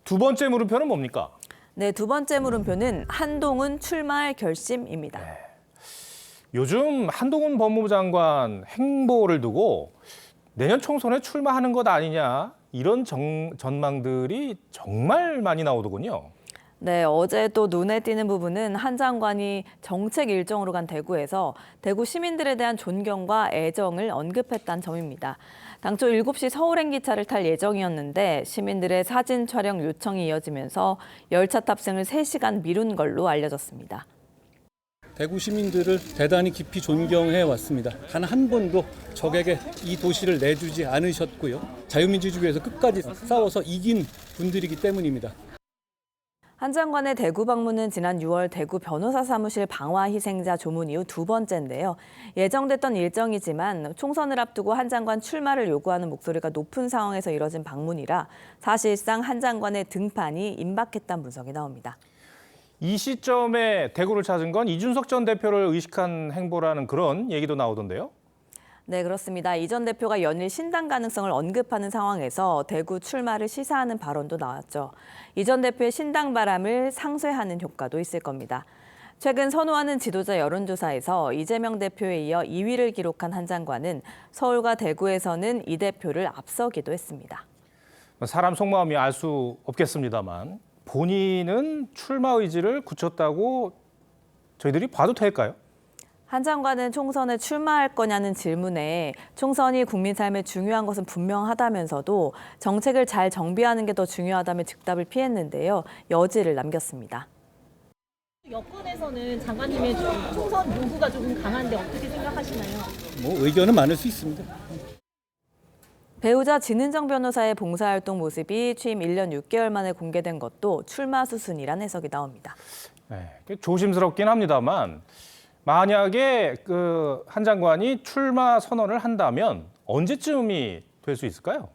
두 번째 물음표는 뭡니까? 네, 두 번째 물음표는 한동훈 출마할 결심입니다. 네. 요즘 한동훈 법무부 장관 행보를 두고 내년 총선에 출마하는 것 아니냐 이런 전망들이 정말 많이 나오더군요. 네, 어제 또 눈에 띄는 부분은 한 장관이 정책 일정으로 간 대구에서 대구 시민들에 대한 존경과 애정을 언급했다는 점입니다. 당초 7시 서울행 기차를 탈 예정이었는데 시민들의 사진 촬영 요청이 이어지면서 열차 탑승을 3시간 미룬 걸로 알려졌습니다. 대구 시민들을 대단히 깊이 존경해 왔습니다. 단 한 번도 적에게 이 도시를 내주지 않으셨고요. 자유민주주의 위해서 끝까지 싸워서 이긴 분들이기 때문입니다. 한 장관의 대구 방문은 지난 6월 대구 변호사 사무실 방화 희생자 조문 이후 2번째인데요. 예정됐던 일정이지만 총선을 앞두고 한 장관 출마를 요구하는 목소리가 높은 상황에서 이뤄진 방문이라 사실상 한 장관의 등판이 임박했다는 분석이 나옵니다. 이 시점에 대구를 찾은 건 이준석 전 대표를 의식한 행보라는 그런 얘기도 나오던데요. 네, 그렇습니다. 이 전 대표가 연일 신당 가능성을 언급하는 상황에서 대구 출마를 시사하는 발언도 나왔죠. 이 전 대표의 신당 바람을 상쇄하는 효과도 있을 겁니다. 최근 선호하는 지도자 여론조사에서 이재명 대표에 이어 2위를 기록한 한 장관은 서울과 대구에서는 이 대표를 앞서기도 했습니다. 사람 속마음이 알 수 없겠습니다만 본인은 출마 의지를 굳혔다고 저희들이 봐도 될까요? 한 장관은 총선에 출마할 거냐는 질문에 총선이 국민 삶에 중요한 것은 분명하다면서도 정책을 잘 정비하는 게 더 중요하다며 즉답을 피했는데요. 여지를 남겼습니다. 여권에서는 장관님의 총선 요구가 조금 강한데 어떻게 생각하시나요? 의견은 많을 수 있습니다. 배우자 진은정 변호사의 봉사활동 모습이 취임 1년 6개월 만에 공개된 것도 출마 수순이란 해석이 나옵니다. 네, 조심스럽긴 합니다만 만약에 한 장관이 출마 선언을 한다면 언제쯤이 될 수 있을까요?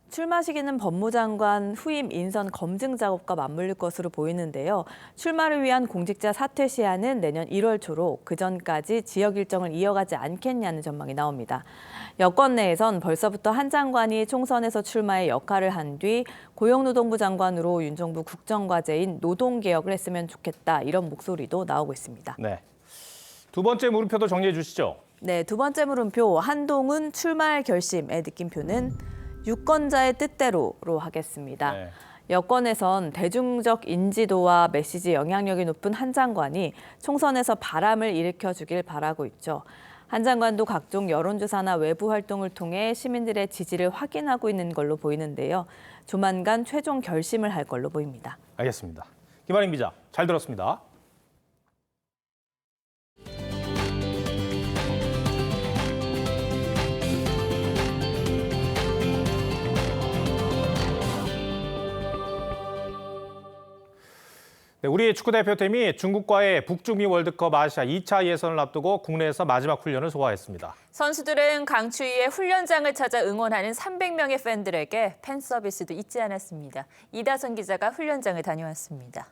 출마 시기는 법무장관 후임 인선 검증 작업과 맞물릴 것으로 보이는데요. 출마를 위한 공직자 사퇴 시한은 내년 1월 초로 그 전까지 지역 일정을 이어가지 않겠냐는 전망이 나옵니다. 여권 내에선 벌써부터 한 장관이 총선에서 출마에 역할을 한 뒤 고용노동부 장관으로 윤 정부 국정과제인 노동개혁을 했으면 좋겠다 이런 목소리도 나오고 있습니다. 네. 두 번째 물음표도 정리해 주시죠. 네, 두 번째 물음표 한동훈 출마할 결심의 느낌표는 유권자의 뜻대로로 하겠습니다. 네. 여권에선 대중적 인지도와 메시지 영향력이 높은 한 장관이 총선에서 바람을 일으켜주길 바라고 있죠. 한 장관도 각종 여론조사나 외부 활동을 통해 시민들의 지지를 확인하고 있는 걸로 보이는데요. 조만간 최종 결심을 할 걸로 보입니다. 알겠습니다. 김한림 기자, 잘 들었습니다. 네, 우리 축구대표팀이 중국과의 북중미 월드컵 아시아 2차 예선을 앞두고 국내에서 마지막 훈련을 소화했습니다. 선수들은 강추위에 훈련장을 찾아 응원하는 300명의 팬들에게 팬 서비스도 잊지 않았습니다. 이다선 기자가 훈련장을 다녀왔습니다.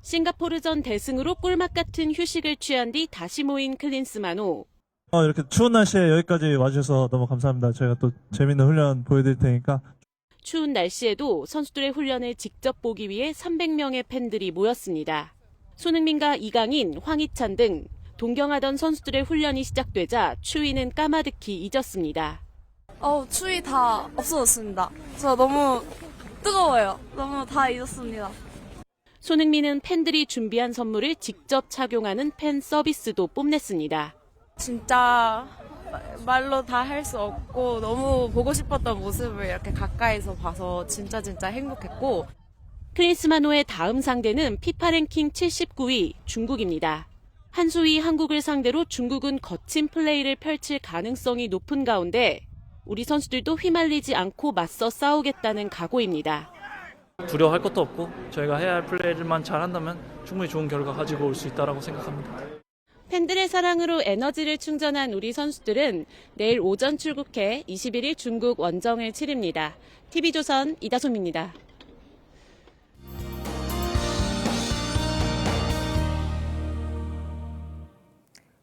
싱가포르전 대승으로 꿀맛 같은 휴식을 취한 뒤 다시 모인 클린스만호. 이렇게 추운 날씨에 여기까지 와주셔서 너무 감사합니다. 저희가 또 재밌는 훈련 보여드릴 테니까. 추운 날씨에도 선수들의 훈련을 직접 보기 위해 300명의 팬들이 모였습니다. 손흥민과 이강인, 황희찬 등 동경하던 선수들의 훈련이 시작되자 추위는 까마득히 잊었습니다. 추위 다 없어졌습니다. 저 너무 뜨거워요. 너무 다 잊었습니다. 손흥민은 팬들이 준비한 선물을 직접 착용하는 팬 서비스도 뽐냈습니다. 진짜 말로 다 할 수 없고 너무 보고 싶었던 모습을 이렇게 가까이서 봐서 진짜 행복했고. 클린스만호의 다음 상대는 피파 랭킹 79위 중국입니다. 한 수위 한국을 상대로 중국은 거친 플레이를 펼칠 가능성이 높은 가운데 우리 선수들도 휘말리지 않고 맞서 싸우겠다는 각오입니다. 두려워할 것도 없고 저희가 해야 할 플레이를만 잘한다면 충분히 좋은 결과 가지고 올 수 있다고 생각합니다. 팬들의 사랑으로 에너지를 충전한 우리 선수들은 내일 오전 출국해 21일 중국 원정을 치릅니다. TV조선 이다솜입니다.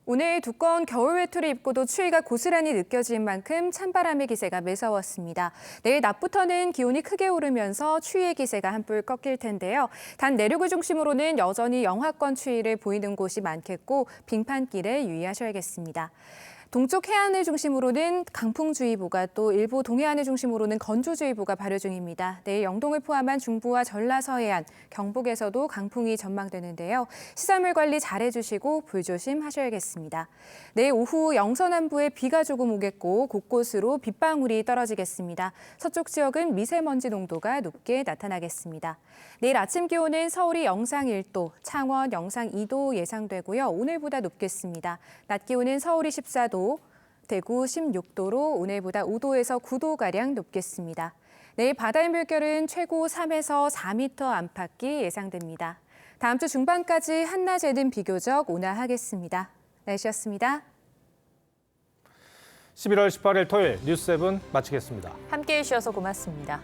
오늘 두꺼운 겨울 외투를 입고도 추위가 고스란히 느껴질 만큼 찬바람의 기세가 매서웠습니다. 내일 낮부터는 기온이 크게 오르면서 추위의 기세가 한풀 꺾일 텐데요. 단 내륙을 중심으로는 여전히 영하권 추위를 보이는 곳이 많겠고 빙판길에 유의하셔야겠습니다. 동쪽 해안을 중심으로는 강풍주의보가 또 일부 동해안을 중심으로는 건조주의보가 발효 중입니다. 내일 영동을 포함한 중부와 전라 서해안, 경북에서도 강풍이 전망되는데요. 시설물 관리 잘해주시고 불조심하셔야겠습니다. 내일 오후 영서 남부에 비가 조금 오겠고 곳곳으로 빗방울이 떨어지겠습니다. 서쪽 지역은 미세먼지 농도가 높게 나타나겠습니다. 내일 아침 기온은 서울이 영상 1도, 창원 영상 2도 예상되고요. 오늘보다 높겠습니다. 낮 기온은 서울이 14도, 대구 16도로 오늘보다 5도에서 9도가량 높겠습니다. 내일 바다의 물결은 최고 3에서 4m 안팎이 예상됩니다. 다음 주 중반까지 한낮에는 비교적 온화하겠습니다. 날씨였습니다. 11월 18일 토요일 뉴스7 마치겠습니다. 함께해 주셔서 고맙습니다.